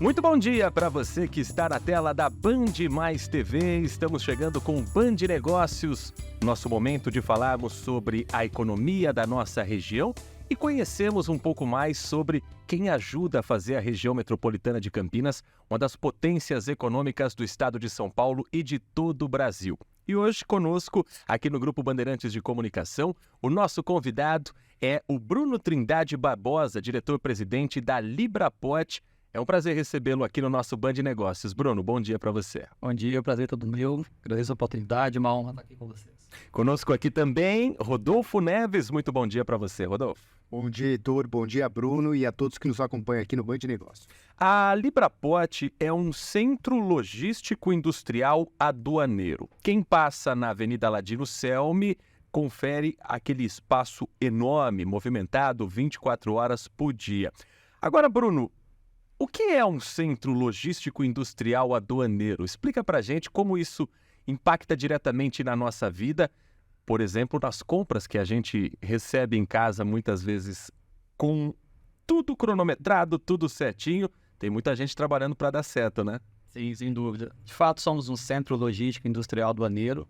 Muito bom dia para você que está na tela da Band Mais TV. Estamos chegando com Band Negócios, nosso momento de falarmos sobre a economia da nossa região e conhecermos um pouco mais sobre quem ajuda a fazer a região metropolitana de Campinas uma das potências econômicas do estado de São Paulo e de todo o Brasil. E hoje conosco, aqui no Grupo Bandeirantes de Comunicação, o nosso convidado é o Bruno Trindade Barbosa, diretor-presidente da Libraport. É um prazer recebê-lo aqui no nosso Band Negócios. Bruno, bom dia para você. Bom dia, o prazer é todo meu. Agradeço a oportunidade, uma honra estar aqui com vocês. Conosco aqui também, Rodolfo Neves. Muito bom dia para você, Rodolfo. Bom dia, Heitor. Bom dia, Bruno, e a todos que nos acompanham aqui no Band Negócios. A Libraport é um centro logístico industrial aduaneiro. Quem passa na Avenida Ladino Selmi confere aquele espaço enorme, movimentado 24 horas por dia. Agora, Bruno, o que é um centro logístico industrial aduaneiro? Explica pra gente como isso impacta diretamente na nossa vida, por exemplo, nas compras que a gente recebe em casa muitas vezes com tudo cronometrado, tudo certinho. Tem muita gente trabalhando para dar certo, né? Sim, sem dúvida. De fato, somos um centro logístico industrial aduaneiro.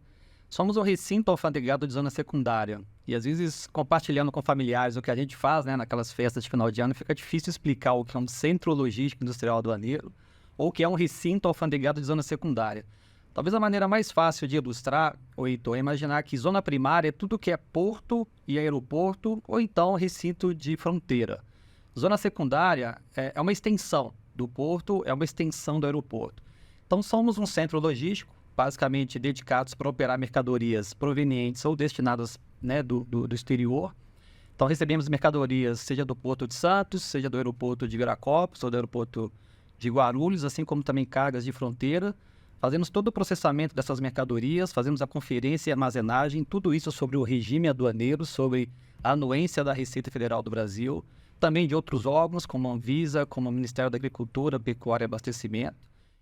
Somos um recinto alfandegário de zona secundária. E às vezes, compartilhando com familiares o que a gente faz, né, naquelas festas de final de ano, fica difícil explicar o que é um centro logístico industrial aduaneiro ou o que é um recinto alfandegário de zona secundária. Talvez a maneira mais fácil de ilustrar, Heitor, é imaginar que zona primária é tudo que é porto e aeroporto ou então recinto de fronteira. Zona secundária é uma extensão do porto, é uma extensão do aeroporto. Então, somos um centro logístico, basicamente dedicados para operar mercadorias provenientes ou destinadas, né, do exterior. Então, recebemos mercadorias, seja do Porto de Santos, seja do aeroporto de Viracopos ou do aeroporto de Guarulhos, assim como também cargas de fronteira. Fazemos todo o processamento dessas mercadorias, fazemos a conferência e armazenagem, tudo isso sobre o regime aduaneiro, sobre a anuência da Receita Federal do Brasil, também de outros órgãos, como a Anvisa, como o Ministério da Agricultura, Pecuária e Abastecimento.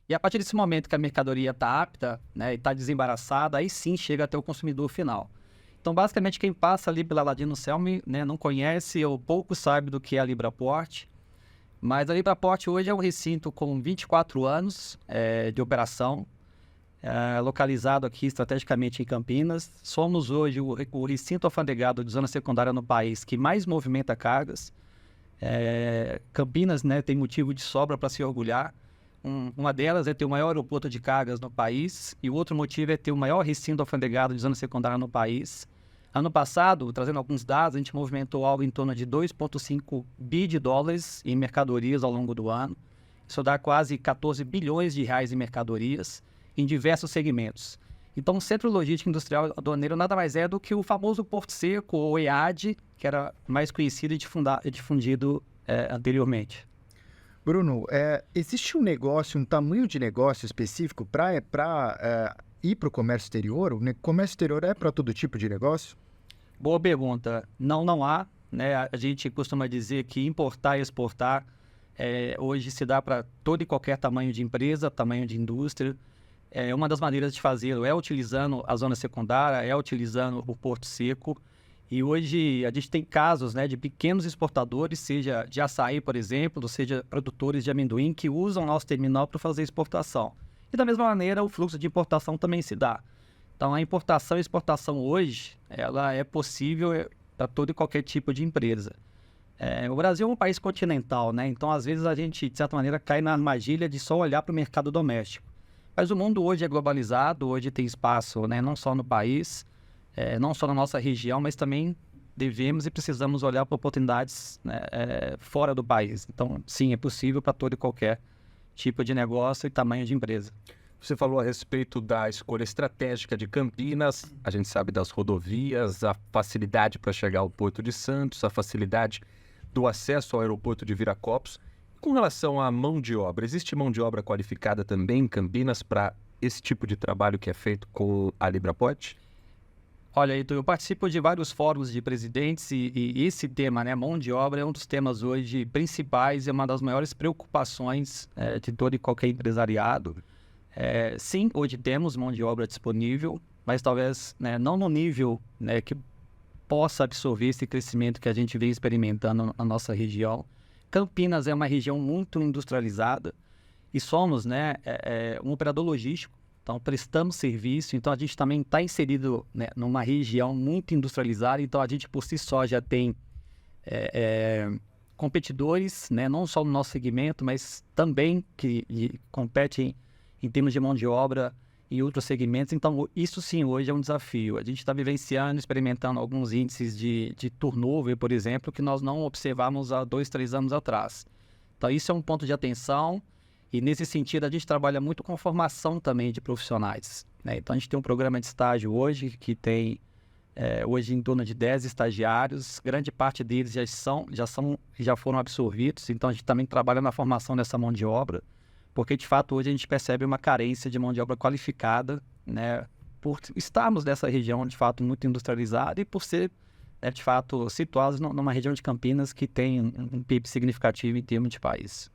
E a partir desse momento que a mercadoria está apta, né, e está desembaraçada, aí sim chega até o consumidor final. Então, basicamente, quem passa ali pela Ladino Selmi, né, não conhece ou pouco sabe do que é a Libraport. Mas a Libraport hoje é um recinto com 24 anos de operação, localizado aqui estrategicamente em Campinas. Somos hoje o recinto alfandegado de zona secundária no país que mais movimenta cargas. Campinas, né, tem motivo de sobra para se orgulhar. Uma delas é ter o maior aeroporto de cargas no país e o outro motivo é ter o maior recinto alfandegado de zona secundária no país. Ano passado, trazendo alguns dados, a gente movimentou algo em torno de 2,5 bi de dólares em mercadorias ao longo do ano. Isso dá quase 14 bilhões de reais em mercadorias em diversos segmentos. Então, o Centro Logístico Industrial Aduaneiro nada mais é do que o famoso Porto Seco, ou EAD, que era mais conhecido e difundido anteriormente. Bruno, existe um tamanho de negócio específico para ir para o comércio exterior? O comércio exterior é para todo tipo de negócio? Boa pergunta. Não há, né? A gente costuma dizer que importar e exportar hoje se dá para todo e qualquer tamanho de empresa, tamanho de indústria. Uma das maneiras de fazê-lo é utilizando a zona secundária, é utilizando o Porto Seco. E hoje a gente tem casos, né, de pequenos exportadores, seja de açaí, por exemplo, seja produtores de amendoim, que usam nosso terminal para fazer exportação. E da mesma maneira, o fluxo de importação também se dá. Então, a importação e exportação hoje, ela é possível para todo e qualquer tipo de empresa. O Brasil é um país continental, né? Então, às vezes, a gente, de certa maneira, cai na armadilha de só olhar para o mercado doméstico. Mas o mundo hoje é globalizado, hoje tem espaço, né, não só no país, não só na nossa região, mas também devemos e precisamos olhar para oportunidades, né, fora do país. Então, sim, é possível para todo e qualquer tipo de negócio e tamanho de empresa. Você falou a respeito da escolha estratégica de Campinas, a gente sabe das rodovias, a facilidade para chegar ao Porto de Santos, a facilidade do acesso ao aeroporto de Viracopos. Com relação à mão de obra, existe mão de obra qualificada também em Campinas para esse tipo de trabalho que é feito com a Libraport? Olha, Heitor, eu participo de vários fóruns de presidentes e esse tema, né, mão de obra, é um dos temas hoje principais e é uma das maiores preocupações de todo e qualquer empresariado. Sim, hoje temos mão de obra disponível, mas talvez, né, não no nível, né, que possa absorver esse crescimento que a gente vem experimentando na nossa região. Campinas é uma região muito industrializada. E somos, né, um operador logístico, então prestamos serviço, então a gente também está inserido, né, numa região muito industrializada, então a gente por si só já tem competidores, né, não só no nosso segmento, mas também que competem em termos de mão de obra em outros segmentos. Então, isso sim, hoje é um desafio. A gente está vivenciando, experimentando alguns índices de turnover, por exemplo, que nós não observávamos há 2, 3 anos atrás. Então, isso é um ponto de atenção e, nesse sentido, a gente trabalha muito com formação também de profissionais, né? Então, a gente tem um programa de estágio hoje que tem hoje em torno de 10 estagiários, grande parte deles já foram absorvidos, então a gente também trabalha na formação dessa mão de obra, porque de fato hoje a gente percebe uma carência de mão de obra qualificada, né, por estarmos nessa região de fato muito industrializada e por ser, né, de fato situados numa região de Campinas que tem um PIB significativo em termos de país.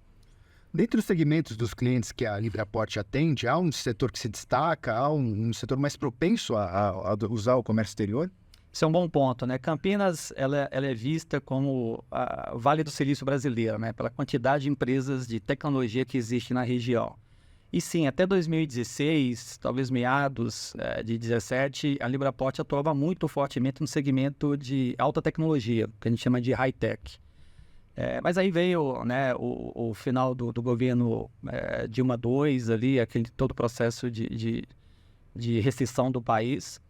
Dentre os segmentos dos clientes que a Libraport atende, há um setor que se destaca, há um setor mais propenso a usar o comércio exterior? Isso é um bom ponto, né? Campinas, ela é vista como o Vale do Silício brasileiro, né? Pela quantidade de empresas de tecnologia que existe na região. E sim, até 2016, talvez meados de 2017, a Libraport atuava muito fortemente no segmento de alta tecnologia, que a gente chama de high-tech. Mas aí veio, né, o final do governo Dilma II, ali, todo o processo de restrição do país.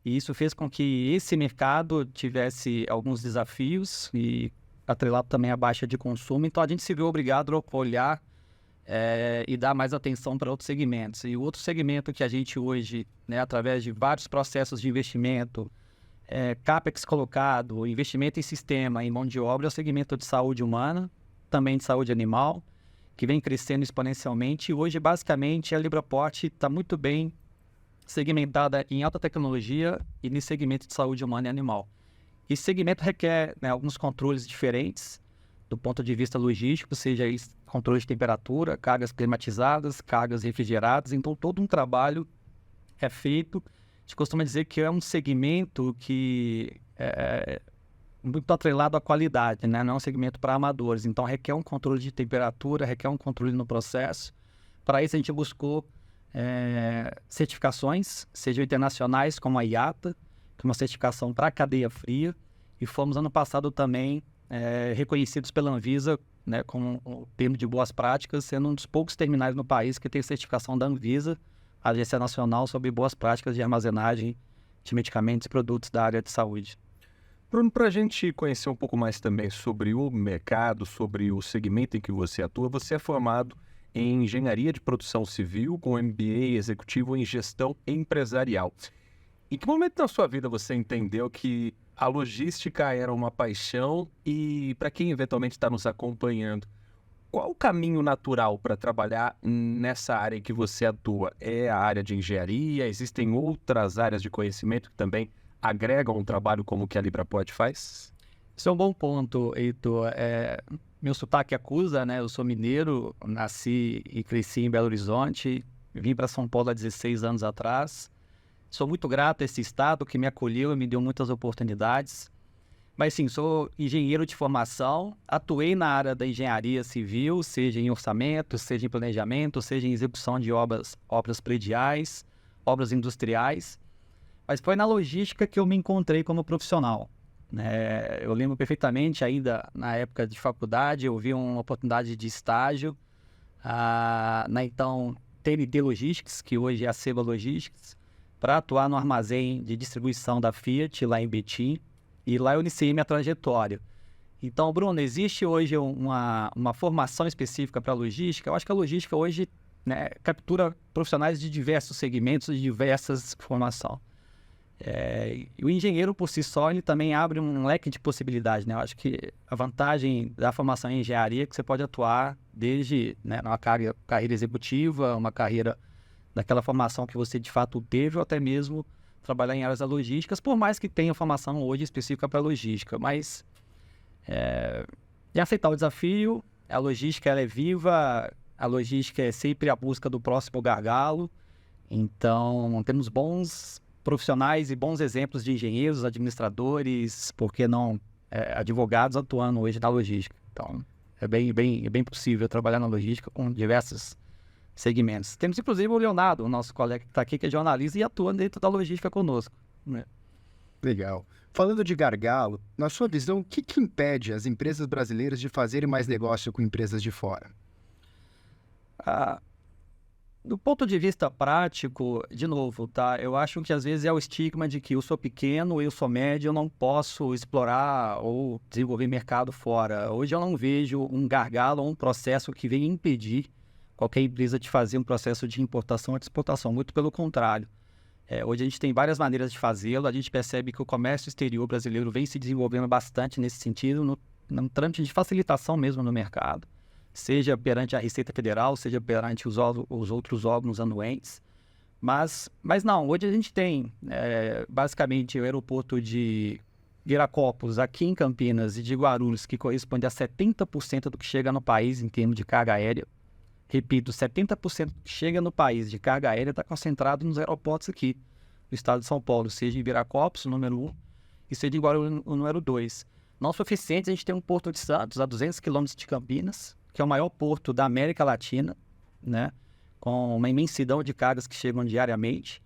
E isso fez com que esse mercado tivesse alguns desafios e atrelado também à baixa de consumo. Então, a gente se viu obrigado a olhar e dar mais atenção para outros segmentos. E o outro segmento que a gente hoje, né, através de vários processos de investimento, CAPEX colocado, investimento em sistema, em mão de obra, é o segmento de saúde humana, também de saúde animal, que vem crescendo exponencialmente. E hoje, basicamente, a Libraport está muito bem segmentada em alta tecnologia e no segmento de saúde humana e animal. Esse segmento requer, né, alguns controles diferentes do ponto de vista logístico, seja controle de temperatura, cargas climatizadas, cargas refrigeradas. Então, todo um trabalho é feito. A gente costuma dizer que é um segmento que é muito atrelado à qualidade, né? Não é um segmento para amadores. Então, requer um controle de temperatura, requer um controle no processo. Para isso, a gente buscou certificações, sejam internacionais, como a IATA, que é uma certificação para a cadeia fria, e fomos, ano passado, também reconhecidos pela Anvisa, né, como o termo de boas práticas, sendo um dos poucos terminais no país que tem certificação da Anvisa, Agência Nacional sobre Boas Práticas de Armazenagem de Medicamentos e Produtos da área de saúde. Bruno, para a gente conhecer um pouco mais também sobre o mercado, sobre o segmento em que você atua, você é formado em Engenharia de Produção Civil, com MBA executivo em Gestão Empresarial. Em que momento da sua vida você entendeu que a logística era uma paixão e, para quem eventualmente está nos acompanhando, qual o caminho natural para trabalhar nessa área em que você atua? É a área de engenharia? Existem outras áreas de conhecimento que também agregam um trabalho como o que a Libraport faz? Isso é um bom ponto, Heitor. Meu sotaque acusa, né? Eu sou mineiro, nasci e cresci em Belo Horizonte, vim para São Paulo há 16 anos atrás. Sou muito grato a esse estado que me acolheu e me deu muitas oportunidades. Mas sim, sou engenheiro de formação, atuei na área da engenharia civil, seja em orçamento, seja em planejamento, seja em execução de obras prediais, obras industriais. Mas foi na logística que eu me encontrei como profissional. Eu lembro perfeitamente, ainda na época de faculdade, eu vi uma oportunidade de estágio na então TNT Logistics, que hoje é a Seba Logistics, para atuar no armazém de distribuição da Fiat, lá em Betim. E lá eu iniciei minha trajetória. Então, Bruno, existe hoje uma formação específica para a logística? Eu acho que a logística hoje, né, captura profissionais de diversos segmentos, de diversas formações. E o engenheiro, por si só, ele também abre um leque de possibilidades, né? Eu acho que a vantagem da formação em engenharia é que você pode atuar desde, né, numa carreira executiva, uma carreira daquela formação que você de fato teve, ou até mesmo trabalhar em áreas da logística, por mais que tenha formação hoje específica para logística. Mas é aceitar o desafio. A logística ela é viva, a logística é sempre a busca do próximo gargalo. Então, temos bons profissionais e bons exemplos de engenheiros, administradores, por que não advogados atuando hoje na logística. Então, é bem possível trabalhar na logística com diversas segmentos. Temos, inclusive, o Leonardo, o nosso colega que está aqui, que é jornalista e atua dentro da logística conosco, né? Legal. Falando de gargalo, na sua visão, o que impede as empresas brasileiras de fazerem mais negócio com empresas de fora? Do ponto de vista prático, de novo, tá? Eu acho que às vezes é o estigma de que eu sou pequeno, eu sou médio, eu não posso explorar ou desenvolver mercado fora. Hoje eu não vejo um gargalo ou um processo que venha impedir qualquer empresa de fazer um processo de importação ou de exportação. Muito pelo contrário. Hoje a gente tem várias maneiras de fazê-lo. A gente percebe que o comércio exterior brasileiro vem se desenvolvendo bastante nesse sentido, no trâmite de facilitação mesmo no mercado, seja perante a Receita Federal, seja perante os outros órgãos anuentes. Mas não, hoje a gente tem basicamente o aeroporto de Viracopos, aqui em Campinas, e de Guarulhos, que corresponde a 70% do que chega no país em termos de carga aérea. Repito, 70% do que chega no país de carga aérea está concentrado nos aeroportos aqui do estado de São Paulo, seja em Viracopos, o número 1, e seja em Guarulhos, o número 2. Não suficiente, a gente tem um Porto de Santos, a 200 quilômetros de Campinas, que é o maior porto da América Latina, né, com uma imensidão de cargas que chegam diariamente.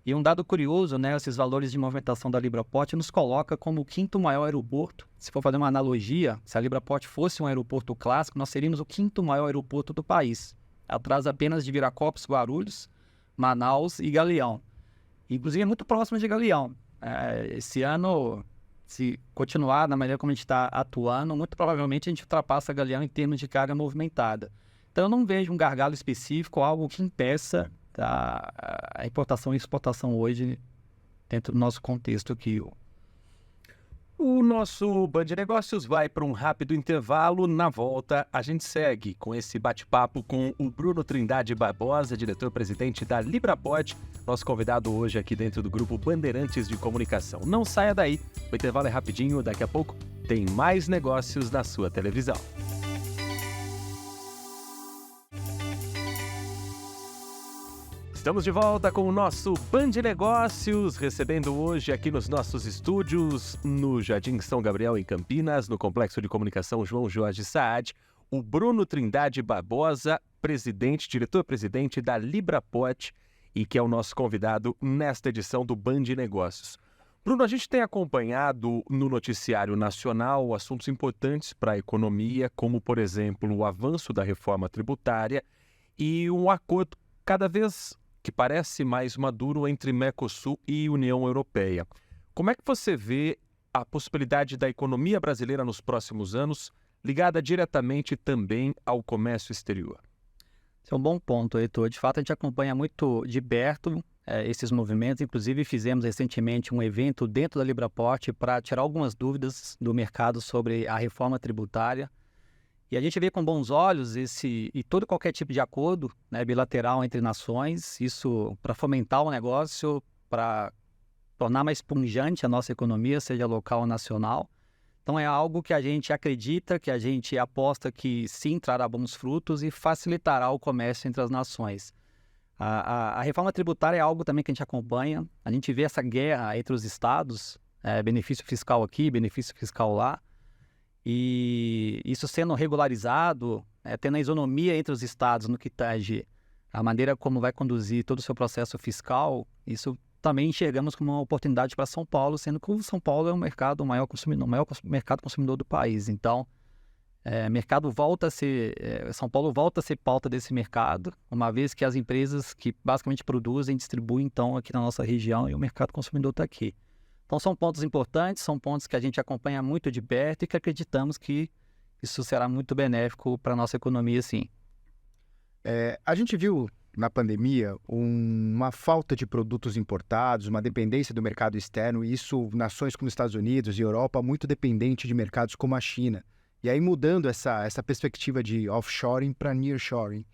E um dado curioso, né, esses valores de movimentação da LibraPort nos coloca como o 5º maior aeroporto. Se for fazer uma analogia, se a LibraPort fosse um aeroporto clássico, nós seríamos o 5º maior aeroporto do país, atrás apenas de Viracopos, Guarulhos, Manaus e Galeão. Inclusive é muito próximo de Galeão. Esse ano, se continuar da maneira como a gente está atuando, muito provavelmente a gente ultrapassa Galeão em termos de carga movimentada. Então eu não vejo um gargalo específico, algo que impeça a importação e exportação hoje dentro do nosso contexto aqui. O nosso Band Negócios vai para um rápido intervalo. Na volta, a gente segue com esse bate-papo com o Bruno Trindade Barbosa, diretor-presidente da LibraPort, nosso convidado hoje aqui dentro do grupo Bandeirantes de Comunicação. Não saia daí, o intervalo é rapidinho, daqui a pouco tem mais negócios na sua televisão. Estamos de volta com o nosso Band Negócios, recebendo hoje aqui nos nossos estúdios, no Jardim São Gabriel, em Campinas, no Complexo de Comunicação João Jorge Saad, o Bruno Trindade Barbosa, diretor-presidente da LibraPort, e que é o nosso convidado nesta edição do Band Negócios. Bruno, a gente tem acompanhado no noticiário nacional assuntos importantes para a economia, como, por exemplo, o avanço da reforma tributária e um acordo cada vez que parece mais maduro entre Mercosul e União Europeia. Como é que você vê a possibilidade da economia brasileira nos próximos anos, ligada diretamente também ao comércio exterior? Esse é um bom ponto, Heitor. De fato, a gente acompanha muito de perto esses movimentos. Inclusive, fizemos recentemente um evento dentro da LibraPort para tirar algumas dúvidas do mercado sobre a reforma tributária. E a gente vê com bons olhos qualquer tipo de acordo, né, bilateral entre nações, isso para fomentar o negócio, para tornar mais pungente a nossa economia, seja local ou nacional. Então é algo que a gente acredita, que a gente aposta que sim trará bons frutos e facilitará o comércio entre as nações. A reforma tributária é algo também que a gente acompanha. A gente vê essa guerra entre os estados, benefício fiscal aqui, benefício fiscal lá. E isso sendo regularizado, tendo a isonomia entre os estados no que tange a maneira como vai conduzir todo o seu processo fiscal, isso também enxergamos como uma oportunidade para São Paulo, sendo que o São Paulo é o maior mercado consumidor do país. Então, São Paulo volta a ser pauta desse mercado, uma vez que as empresas que basicamente produzem, distribuem então aqui na nossa região e o mercado consumidor está aqui. Então são pontos importantes, são pontos que a gente acompanha muito de perto e que acreditamos que isso será muito benéfico para a nossa economia, sim. A gente viu na pandemia uma falta de produtos importados, uma dependência do mercado externo, e isso nações como Estados Unidos e Europa muito dependente de mercados como a China. E aí mudando essa perspectiva de offshoring para nearshoring.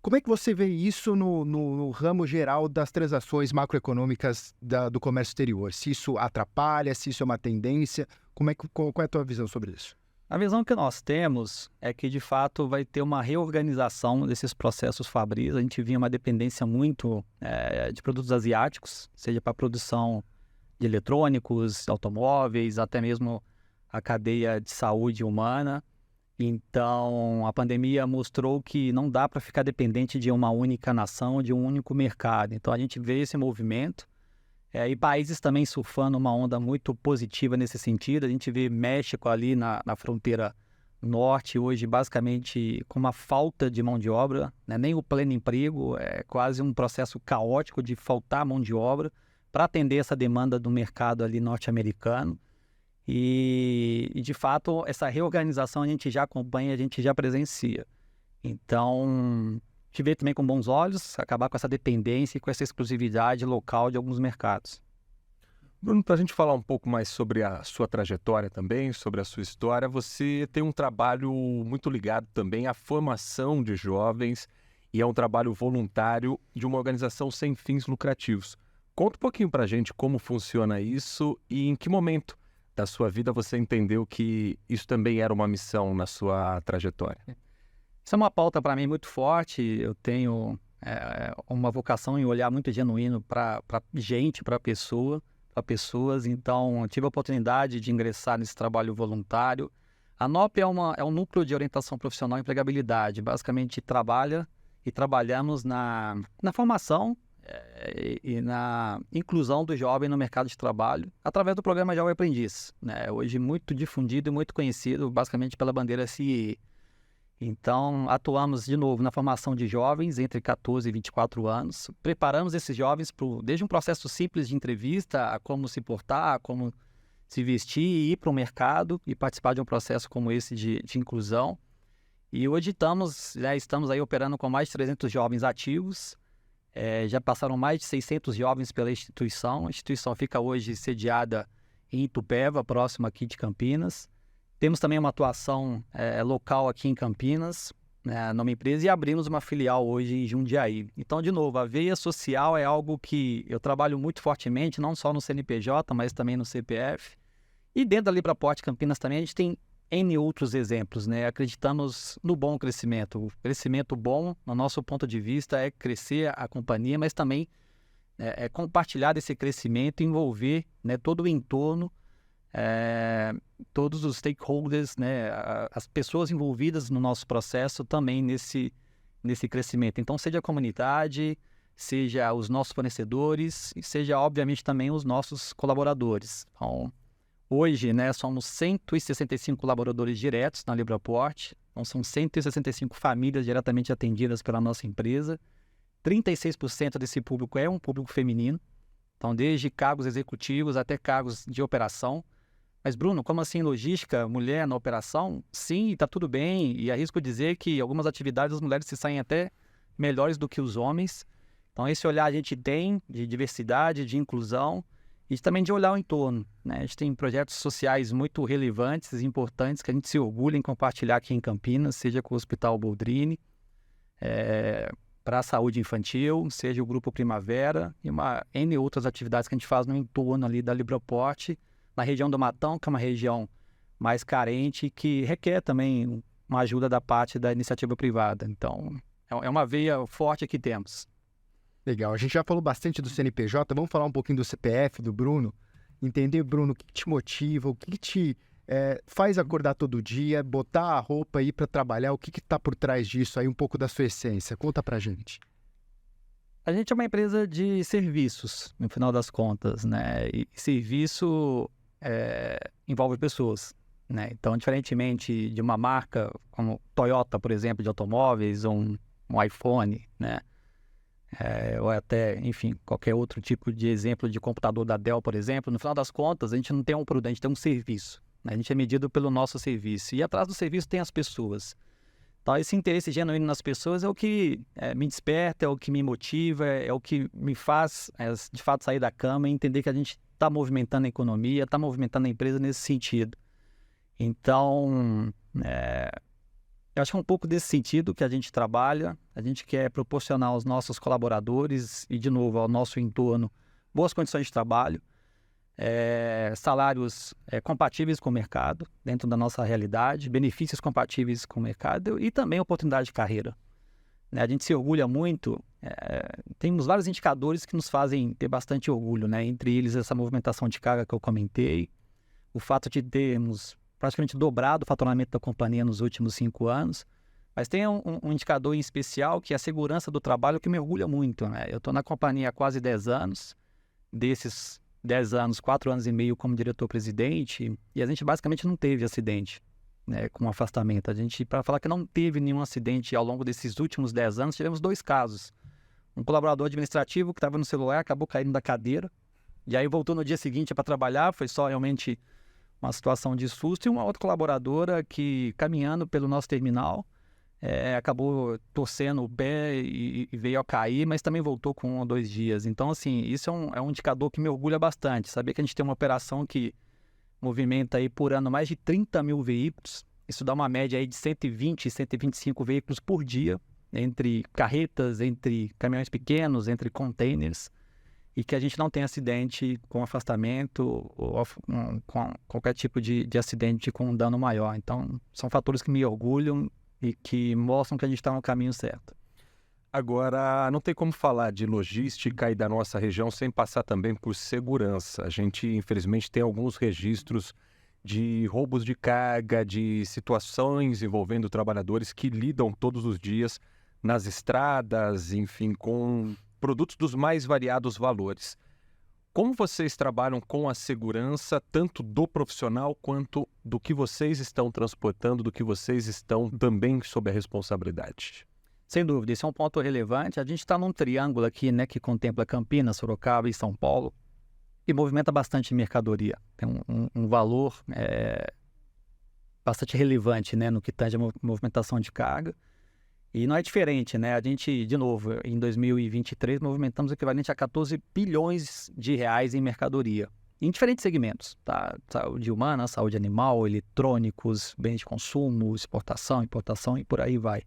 Como é que você vê isso no ramo geral das transações macroeconômicas do comércio exterior? Se isso atrapalha, se isso é uma tendência, qual é a tua visão sobre isso? A visão que nós temos é que, de fato, vai ter uma reorganização desses processos fabris. A gente via uma dependência muito de produtos asiáticos, seja para a produção de eletrônicos, automóveis, até mesmo a cadeia de saúde humana. Então, a pandemia mostrou que não dá para ficar dependente de uma única nação, de um único mercado. Então, a gente vê esse movimento e países também surfando uma onda muito positiva nesse sentido. A gente vê México ali na fronteira norte hoje basicamente com uma falta de mão de obra, né? Nem o pleno emprego, é quase um processo caótico de faltar mão de obra para atender essa demanda do mercado ali norte-americano. E, de fato, essa reorganização a gente já acompanha, a gente já presencia. Então, a gente vê também com bons olhos acabar com essa dependência e com essa exclusividade local de alguns mercados. Bruno, para a gente falar um pouco mais sobre a sua trajetória também, sobre a sua história, você tem um trabalho muito ligado também à formação de jovens e é um trabalho voluntário de uma organização sem fins lucrativos. Conta um pouquinho para a gente como funciona isso e em que momento da sua vida você entendeu que isso também era uma missão na sua trajetória. Isso é uma pauta para mim muito forte. Eu tenho uma vocação em olhar muito genuíno para gente, para pessoas. Então, eu tive a oportunidade de ingressar nesse trabalho voluntário. A NOP é um núcleo de orientação profissional e empregabilidade. Basicamente, trabalhamos na formação e na inclusão do jovem no mercado de trabalho através do programa Jovem Aprendiz, né? Hoje muito difundido e muito conhecido, basicamente pela bandeira CIE. Então, atuamos de novo na formação de jovens entre 14 e 24 anos. Preparamos esses jovens desde um processo simples de entrevista, a como se portar, a como se vestir e ir para o mercado e participar de um processo como esse de inclusão. E hoje estamos aí operando com mais de 300 jovens ativos. Já passaram mais de 600 jovens pela instituição. A instituição fica hoje sediada em Itupeva, próximo aqui de Campinas. Temos também uma atuação local aqui em Campinas, né, numa empresa, e abrimos uma filial hoje em Jundiaí. Então, de novo, a veia social é algo que eu trabalho muito fortemente, não só no CNPJ, mas também no CPF. E dentro da LibraPort Campinas também a gente tem N outros exemplos, né? Acreditamos no bom crescimento. O crescimento bom, no nosso ponto de vista, é crescer a companhia, mas também é compartilhar desse crescimento, envolver, né, todo o entorno, todos os stakeholders, né, as pessoas envolvidas no nosso processo também nesse crescimento. Então, seja a comunidade, seja os nossos fornecedores e seja, obviamente, também os nossos colaboradores. Então, hoje, né, somos 165 colaboradores diretos na LibraPort, então são 165 famílias diretamente atendidas pela nossa empresa. 36% desse público é um público feminino, então desde cargos executivos até cargos de operação. Mas, Bruno, como assim logística, mulher na operação? Sim, está tudo bem, e arrisco dizer que algumas atividades as mulheres se saem até melhores do que os homens. Então, esse olhar a gente tem de diversidade, de inclusão, e também de olhar o entorno, né? A gente tem projetos sociais muito relevantes e importantes que a gente se orgulha em compartilhar aqui em Campinas, seja com o Hospital Boldrini, para a saúde infantil, seja o Grupo Primavera e uma N outras atividades que a gente faz no entorno ali da LibraPort, na região do Matão, que é uma região mais carente, que requer também uma ajuda da parte da iniciativa privada. Então, é uma veia forte que temos. Legal, a gente já falou bastante do CNPJ, vamos falar um pouquinho do CPF, do Bruno. Entender, Bruno, o que te motiva, o que te faz acordar todo dia, botar a roupa e ir para trabalhar, o que está por trás disso aí, um pouco da sua essência. Conta pra gente. A gente é uma empresa de serviços, no final das contas, né? E serviço envolve pessoas, né? Então, diferentemente de uma marca como Toyota, por exemplo, de automóveis, ou um iPhone, né? Ou até, enfim, qualquer outro tipo de exemplo de computador da Dell, por exemplo, no final das contas, a gente não tem um produto, a gente tem um serviço, né? A gente é medido pelo nosso serviço. E atrás do serviço tem as pessoas. Então, esse interesse genuíno nas pessoas é o que me desperta, é o que me motiva, é o que me faz, de fato, sair da cama e entender que a gente está movimentando a economia, está movimentando a empresa nesse sentido. Então, eu acho que é um pouco desse sentido que a gente trabalha. A gente quer proporcionar aos nossos colaboradores e, de novo, ao nosso entorno, boas condições de trabalho, salários compatíveis com o mercado, dentro da nossa realidade, benefícios compatíveis com o mercado e também oportunidade de carreira, né? A gente se orgulha muito, temos vários indicadores que nos fazem ter bastante orgulho, né? Entre eles essa movimentação de carga que eu comentei, o fato de termos praticamente dobrado o faturamento da companhia nos últimos 5 anos. Mas tem um indicador em especial que é a segurança do trabalho, que me orgulha muito, né? Eu estou na companhia há quase 10 anos, desses 10 anos, 4 anos e meio como diretor-presidente, e a gente basicamente não teve acidente, né, com afastamento. A gente, para falar que não teve nenhum acidente ao longo desses últimos 10 anos, tivemos 2 casos. Um colaborador administrativo que estava no celular, acabou caindo da cadeira, e aí voltou no dia seguinte para trabalhar, foi só realmente uma situação de susto, e uma outra colaboradora que, caminhando pelo nosso terminal, acabou torcendo o pé e veio a cair, mas também voltou com 1 ou 2 dias. Então, assim, isso é um indicador que me orgulha bastante. Saber que a gente tem uma operação que movimenta aí por ano mais de 30 mil veículos. Isso dá uma média aí de 120, 125 veículos por dia, entre carretas, entre caminhões pequenos, entre containers, e que a gente não tem acidente com afastamento ou com qualquer tipo de acidente com um dano maior. Então, são fatores que me orgulham e que mostram que a gente está no caminho certo. Agora, não tem como falar de logística e da nossa região sem passar também por segurança. A gente, infelizmente, tem alguns registros de roubos de carga, de situações envolvendo trabalhadores que lidam todos os dias nas estradas, enfim, com produtos dos mais variados valores. Como vocês trabalham com a segurança, tanto do profissional quanto do que vocês estão transportando, do que vocês estão também sob a responsabilidade? Sem dúvida, isso é um ponto relevante. A gente está num triângulo aqui, né, que contempla Campinas, Sorocaba e São Paulo, e movimenta bastante mercadoria. Tem um valor bastante relevante, né, no que tange a movimentação de carga. E não é diferente, né? A gente, de novo, em 2023, movimentamos o equivalente a 14 bilhões de reais em mercadoria, em diferentes segmentos, tá? Saúde humana, saúde animal, eletrônicos, bens de consumo, exportação, importação e por aí vai.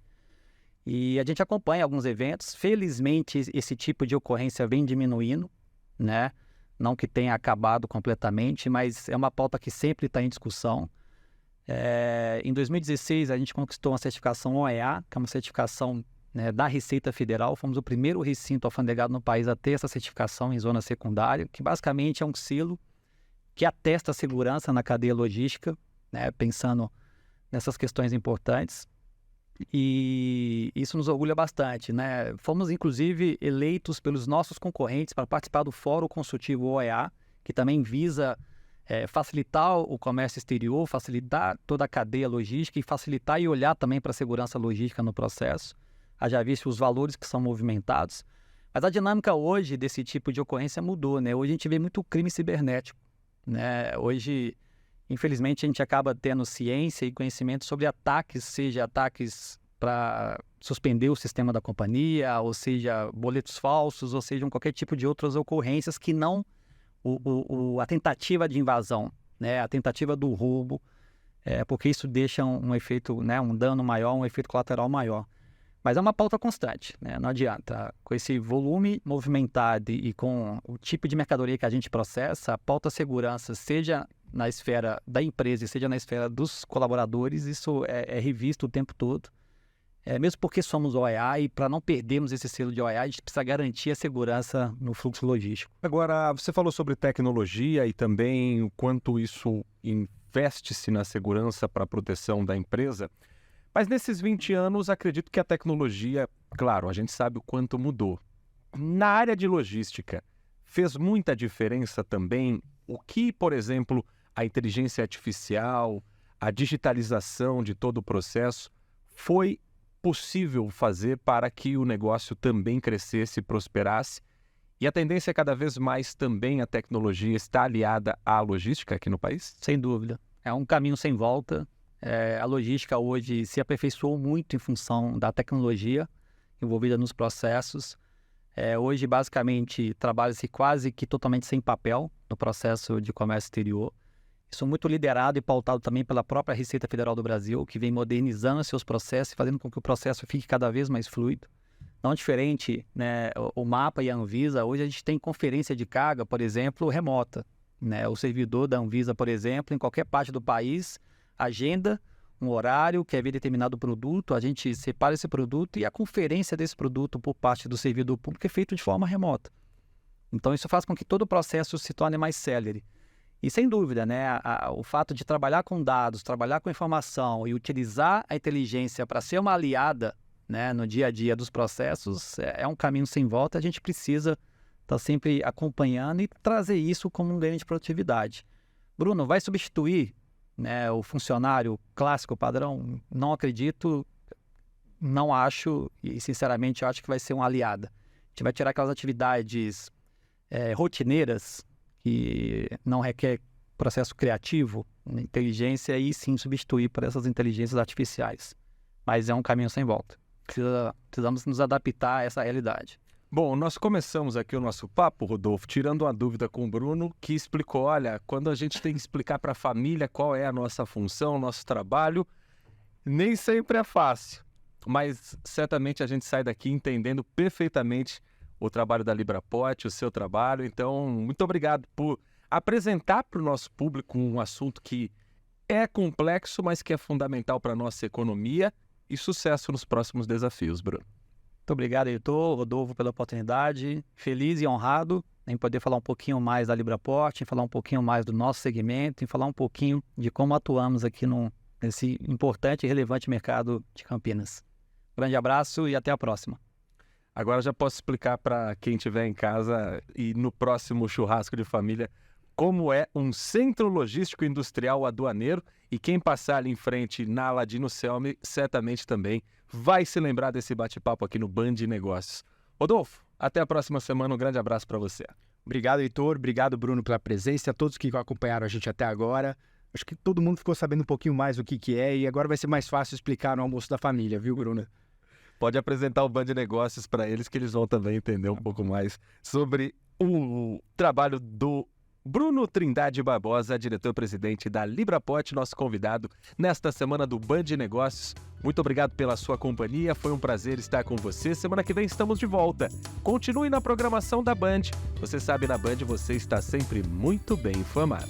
E a gente acompanha alguns eventos. Felizmente, esse tipo de ocorrência vem diminuindo, né? Não que tenha acabado completamente, mas é uma pauta que sempre está em discussão. Em 2016, a gente conquistou uma certificação OEA, que é uma certificação, né, da Receita Federal. Fomos o primeiro recinto alfandegado no país a ter essa certificação em zona secundária, que basicamente é um selo que atesta a segurança na cadeia logística, né, pensando nessas questões importantes. E isso nos orgulha bastante, né? Fomos, inclusive, eleitos pelos nossos concorrentes para participar do Fórum Consultivo OEA, que também visa facilitar o comércio exterior, facilitar toda a cadeia logística e facilitar e olhar também para a segurança logística no processo. Já visto os valores que são movimentados. Mas a dinâmica hoje desse tipo de ocorrência mudou, né? Hoje a gente vê muito crime cibernético, né? Hoje, infelizmente, a gente acaba tendo ciência e conhecimento sobre ataques, seja ataques para suspender o sistema da companhia, ou seja, boletos falsos, ou seja, qualquer tipo de outras ocorrências que não a tentativa de invasão, né? A tentativa do roubo, porque isso deixa um efeito, né? Um dano maior, um efeito colateral maior. Mas é uma pauta constante, né? Não adianta. Com esse volume movimentado e com o tipo de mercadoria que a gente processa, a pauta segurança, seja na esfera da empresa e seja na esfera dos colaboradores, isso é revisto o tempo todo. Mesmo porque somos OEA e para não perdermos esse selo de OEA, a gente precisa garantir a segurança no fluxo logístico. Agora, você falou sobre tecnologia e também o quanto isso investe-se na segurança para a proteção da empresa. Mas nesses 20 anos, acredito que a tecnologia, claro, a gente sabe o quanto mudou. Na área de logística, fez muita diferença também o que, por exemplo, a inteligência artificial, a digitalização de todo o processo foi possível fazer para que o negócio também crescesse e prosperasse? E a tendência é cada vez mais também a tecnologia está aliada à logística aqui no país? Sem dúvida. É um caminho sem volta. A logística hoje se aperfeiçoou muito em função da tecnologia envolvida nos processos. Hoje, basicamente, trabalha-se quase que totalmente sem papel no processo de comércio exterior. Isso muito liderado e pautado também pela própria Receita Federal do Brasil, que vem modernizando seus processos e fazendo com que o processo fique cada vez mais fluido. Não diferente, né, o MAPA e a Anvisa, hoje a gente tem conferência de carga, por exemplo, remota, né? O servidor da Anvisa, por exemplo, em qualquer parte do país, agenda um horário, quer ver determinado produto, a gente separa esse produto e a conferência desse produto por parte do servidor público é feito de forma remota. Então isso faz com que todo o processo se torne mais célere. E sem dúvida, né, o fato de trabalhar com dados, trabalhar com informação e utilizar a inteligência para ser uma aliada, né, no dia a dia dos processos é um caminho sem volta. A gente precisa estar sempre acompanhando e trazer isso como um ganho de produtividade. Bruno, vai substituir, né, o funcionário clássico padrão? Não acredito, não acho e sinceramente acho que vai ser uma aliada. A gente vai tirar aquelas atividades rotineiras que não requer processo criativo, inteligência, e sim substituir por essas inteligências artificiais. Mas é um caminho sem volta. Precisamos nos adaptar a essa realidade. Bom, nós começamos aqui o nosso papo, Rodolfo, tirando uma dúvida com o Bruno, que explicou, olha, quando a gente tem que explicar para a família qual é a nossa função, nosso trabalho, nem sempre é fácil. Mas certamente a gente sai daqui entendendo perfeitamente o trabalho da Libraport, o seu trabalho. Então, muito obrigado por apresentar para o nosso público um assunto que é complexo, mas que é fundamental para a nossa economia, e sucesso nos próximos desafios, Bruno. Muito obrigado, Heitor, Rodolfo, pela oportunidade. Feliz e honrado em poder falar um pouquinho mais da Libraport, em falar um pouquinho mais do nosso segmento, em falar um pouquinho de como atuamos aqui nesse importante e relevante mercado de Campinas. Grande abraço e até a próxima. Agora já posso explicar para quem estiver em casa e no próximo churrasco de família como é um centro logístico industrial aduaneiro, e quem passar ali em frente na Aladino Selmy certamente também vai se lembrar desse bate-papo aqui no Band Negócios. Rodolfo, até a próxima semana, um grande abraço para você. Obrigado, Heitor. Obrigado, Bruno, pela presença. A todos que acompanharam a gente até agora. Acho que todo mundo ficou sabendo um pouquinho mais do que é, e agora vai ser mais fácil explicar no almoço da família, viu, Bruno? Pode apresentar o Band Negócios para eles, que eles vão também entender um pouco mais sobre o trabalho do Bruno Trindade Barbosa, diretor-presidente da Libraport, nosso convidado nesta semana do Band Negócios. Muito obrigado pela sua companhia, foi um prazer estar com você. Semana que vem estamos de volta. Continue na programação da Band. Você sabe, na Band você está sempre muito bem informado.